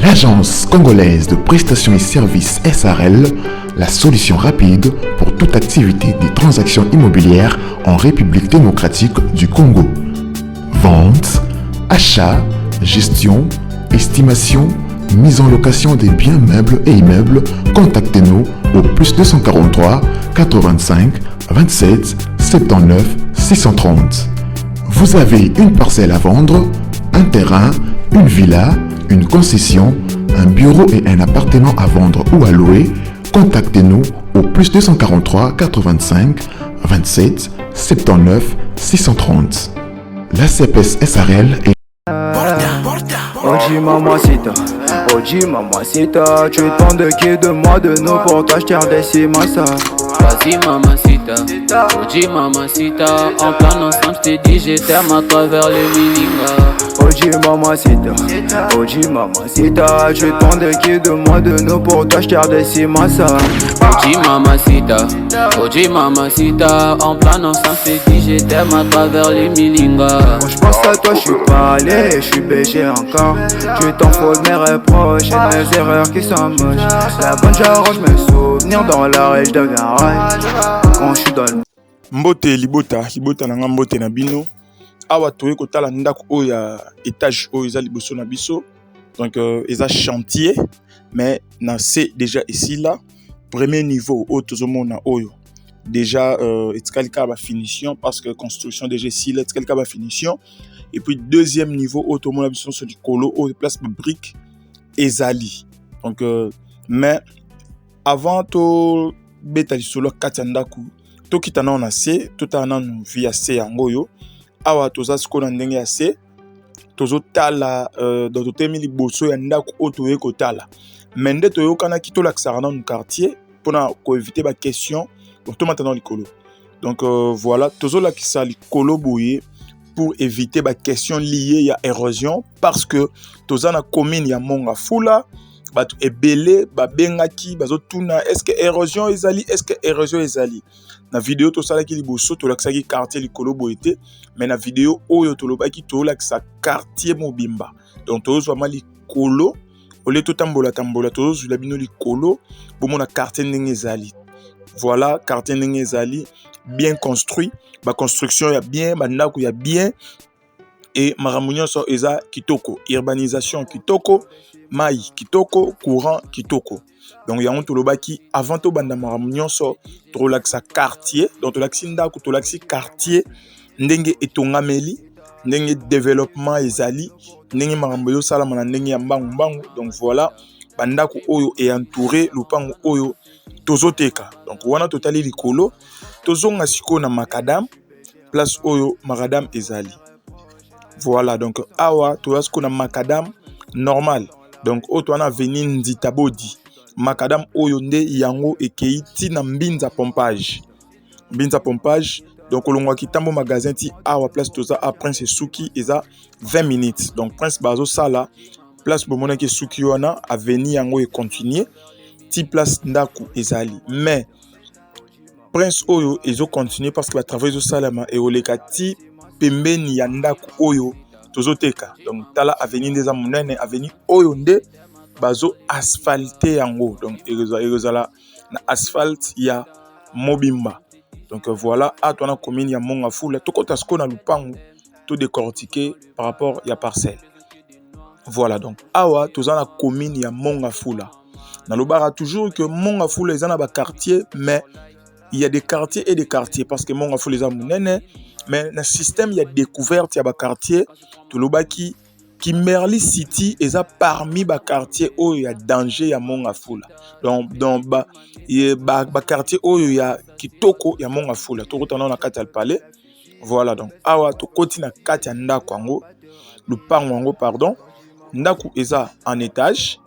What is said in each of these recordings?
L'Agence congolaise de prestations et services SARL, la solution rapide pour toute activité des transactions immobilières en République démocratique du Congo. Vente, achat, gestion, estimation, mise en location des biens meubles et immeubles, contactez-nous au +243 85 27 79 630. Vous avez une parcelle à vendre, un terrain, une villa, une concession, un bureau et un appartement à vendre ou à louer, contactez-nous au +243 85 27 79 630. La CPS SARL est... Oji mamacita, tu es tant de qui de moi de nous pour toi je t'ai redécimé ça. Vas-y mamacita, Oji mamacita, en plein ensemble je t'ai dit je t'aime à travers les miningas. Oji mamacita, tu es tant de qui de moi de nous pour toi je t'ai redécimé ça. Oji mamacita, en plein ensemble je t'ai dit je t'aime à travers les miningas. Quand je pense à toi je suis pas allé, je suis BG encore. Tu t'en fous de mes reproches et de mes erreurs qui sont moches. La bonne j'arrange mes souvenirs dans la rage je deviens rage. Quand je suis dans le Mbote libota nanga mbote na bino. Awa toye kotala ndako oyo ya étage oyo eza liboso na biso. Donc eza chantier mais na c'est déjà ici là premier niveau oyo tozomona oyo. Déjà etikali ka ba finition parce que construction déjà ici là etikali ka ba finition. Et puis deuxième niveau oyo tomona biso sur likolo oyo place ba brique ezali. Donc mais avant to beta lisolo kati ndako to kitana on a se totana no via se yango yo awa toza siko na ndenge ya se tozo tala dans to temi liboso ya ndako oyo toye kotala mais nde toyokana kitola kisara na quartier pona ko éviter ba question donc to maintenant likolo donc voilà tozo la kisa likolo boye pour éviter ba question liée à érosion parce que toza na commune ya Mongafula bato ebele ba bengaki bazo tuna est-ce que érosion ezali na vidéo to sala ki liboso to laksaki quartier likolo boité mais na vidéo oyo to lobaki to laksa quartier mobimba donc to zo mali likolo ole to tambola to zo la bino likolo bomona quartier ndenge ezali voilà quartier ndenge ezali bien construit ba construction ya bien ba ndako ya bien et maramunyo so eza kitoko urbanisation kitoko mai kitoko courant kitoko donc yango to lobaki avant to banda maramunyo so to relaxa quartier donc to laxi ndako to laxi quartier ndenge etongameli ndenge développement ezali ndenge marambo yo sala mana ndenge ya mbangu donc voilà bandako oyo est entouré lupango oyo tozoteka donc wana totali likolo tozonga siko na makadam place oyo makadam ezali. Voilà, donc awa toza siko na makadam normal. Donc oto wana avenue Nzitabodi. Makadam oyo nde yango ekei ti na mbinza pompage. Mbinza pompage. Donc olongwa kitambo magasin ti awa place toza a Prince Suki eza 20 minutes. Donc Prince bazo sala place bomona ke Suki wana avenue yango e continuer ti place ndaku ezali. Mais Prince oyo ezo continuer parce que ba travail zo salama e oleka ti pembeni ya ndako oyo tozoteka donc tala avenue ndeza munene avenue oyo nde bazo asphalter yango donc ezala na asphalte ya mobimba donc voilà atona commune ya Mongafula tokota siko na lupango to décortiquer par rapport ya parcelle. Voilà donc awa toza na commune ya Mongafula na lobara toujours que Mongafula ezana ba quartier mais il y a des quartiers et des quartiers parce que Mongafula eza munene mais le système il y a découverte il y a ba quartier to lobaki qui Merli City eza parmi ba quartier où il y a danger ya Mongafula donc ba quartier où il y a kitoko ya Mongafula to kotana na kati ya palais. Voilà donc awa to koti na kati ya ndako yango lupango yango pardon ndako eza en étage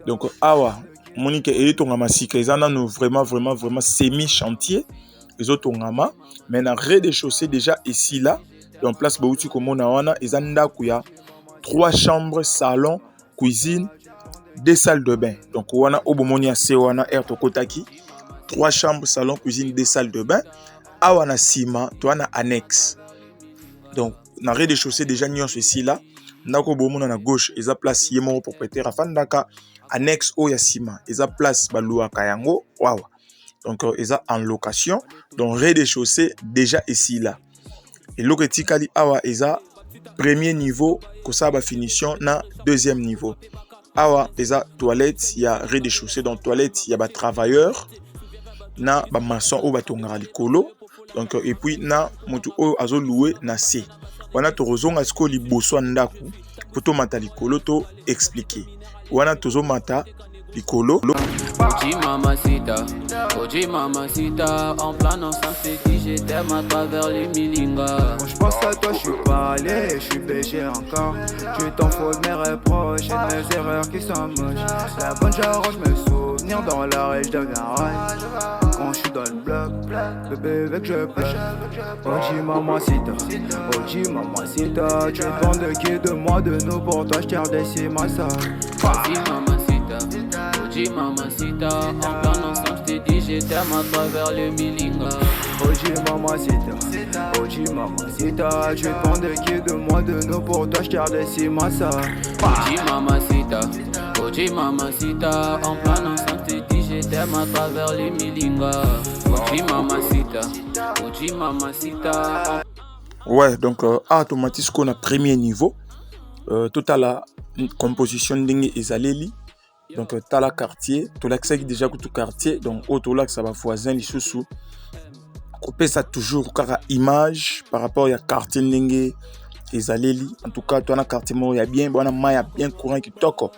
donc awa monique et tongama sika eza nanu vraiment semi chantier ezotongama mais na rez-de-chaussée déjà ici là donc place bauti komona wana eza ndako ya 3 chambres salon cuisine 2 salles de bain donc wana obomoni ya se wana air tokotaki 3 chambres salon cuisine 2 salles de bain awana sima to wana annexe donc na rez-de-chaussée déjà nyonso ici là ndako bomona na gauche eza place ye moko propriétaire afandaka annexe oyo ya nsima eza place baluaka yango wawa donc eza en location donc rez-de-chaussée déjà esila eloko etikali awa eza premier niveau kosala bafinition na deuxième niveau awa eza toilette ya rez-de-chaussée donc toilette ya batravailleur na bamaçon oyo batongaka likolo donc et puis na motu oyo azoloue na se wana tokozonga sikoyo liboso ya ndako po tomata likolo to expliquer wana tozomata likolo Oji mamacita, en plan ensemble c'est dit je t'aime à travers les milingas. Quand je pense à toi, je suis pas allé, je suis BG encore. Tu t'en fous de mes reproches et de mes erreurs qui sont moches. La bonne j'arrange mes souvenirs dans la rage de garage. Quand je suis dans le bloc, bébé veut que je pêche. Oji mamacita, Oji mamacita. Tu te demandes de qui, de moi, de nous, pour toi je t'ai redessé ma ça. Oji mamacita, Oji mamacita, en plan ensemble je t'ai dit je t'aime à travers les milingas. Oji mamacita, Oji mamacita. Tu te demandes de qui, de moi, de nous, pour toi je t'ai redessé ma ça. Oji mamacita, en plan ensemble je t'ai dit je t'aime à travers les milingas. Oji mamacita. Ouais, donc automatique qu'on a premier niveau total composition ndenge ezaleli donc tala quartier to l'accès déjà que tout quartier donc auto là ça va voisin les sous couper ça toujours car image par rapport à quartier ndenge ezaleli en tout cas toi na quartier mo ya bien bona maya bien courant qui toko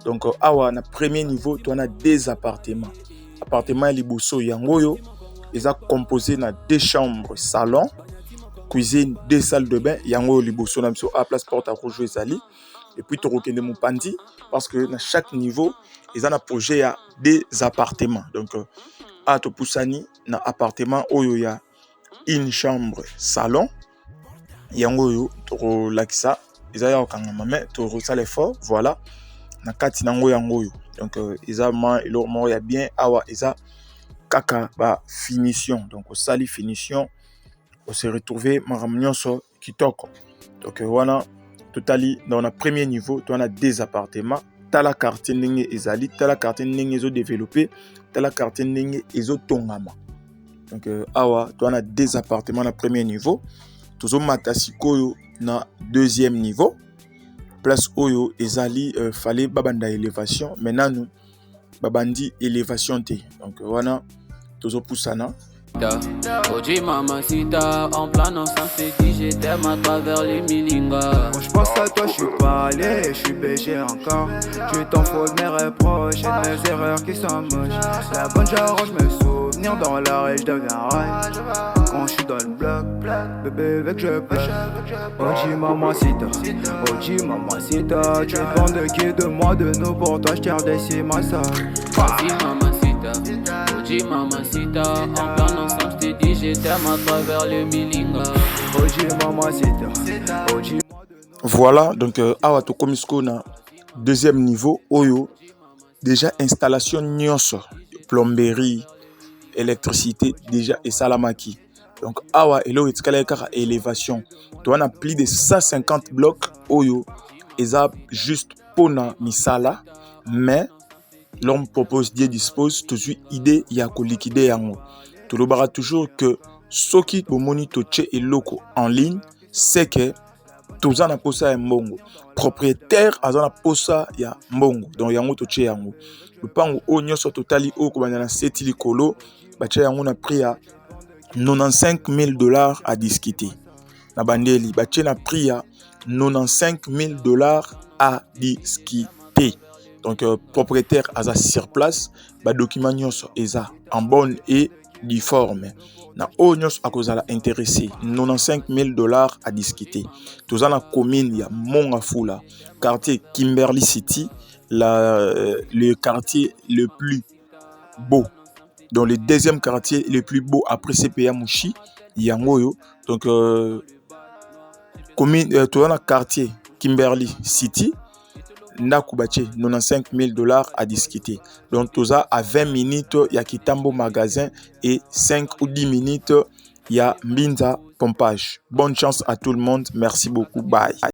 donc awa na premier niveau toi na des appartements liboso yangoyo eza composé na deux chambres salon cuisine, deux salles de bain, yango liboso na biso à place porte à rouge ezali et puis to rokende mopandi parce que dans chaque niveau ils ont un projet à des appartements donc à to pusani na appartement oyo ya une chambre salon yango yo to lakisa eza ya okangama mais to rosala effort voilà na kati nango yango yo donc eza ma elo mo ya bien awa eza kaka ba finition donc sali finition on s'est retrouvé maramnyonso kitoko donc voilà totali dans le premier niveau tu as des appartements tala quartier ndenge ezali tala quartier ndenge ezo développer tala quartier ndenge ezo tongama donc awa tu as des appartements na premier niveau tozo mata sikoyo na deuxième niveau place oyo ezali fallait babanda élévation maintenant nous babandi élévation te donc voilà tozo poussana. Oji mamacita, en plan ensemble c'est dit je t'aime à travers les milingas. Quand je pense à toi, je suis pas allé, je suis BG encore. Tu t'en fous de mes reproches et de mes erreurs qui sont moches. La bonne j'arrange mes souvenirs dans la rage de garage. Quand je suis dans le bloc, bébé veut que je pêche. Oji mamacita, Oji mamacita. Tu te demandes de qui, de moi, de nous, pour toi je t'ai redessé ma ça. Oji mamacita, en plan ensemble je t'ai dit je t'aime à travers les milingas. Oji mamacita, Oji. Voilà donc awa to komisko na deuxième niveau oyo déjà installation nyonso plomberie électricité déjà et salamaki donc awa elo etikala kaka élévation to on a plus de 150 blocs oyo eza juste pona misala mais l'homme propose, Dieu dispose, toujours idée ya ko liquider yango. Tu le toujours que ce qui au monitor et loco en ligne, c'est que tous en a posa ya mbongo. Propriétaire a na posa ya mbongo. Donc yango to che yango. Le pango o nyoso totali o ko bana seti likolo, ba che yango na prix à $95,000 à discuter. Na bandeli ba che na prix à $95,000 à discuter. Donc propriétaire asa sur place ba document nyonso eza en bonne et due forme na o nyonso akozala intéressé $95,000 à discuter toza na commune ya Mongafula quartier Kimberley City le quartier le plus beau dans le deuxième quartier le plus beau après CPA Mouchi yangoyo donc commune toza na quartier Kimberley City Nakubache $95,000 à discuter. Donc tout ça à 20 minutes il y a Kitambo magasin et 5 ou 10 minutes il y a Mbinza pompage. Bonne chance à tout le monde. Merci beaucoup. Bye.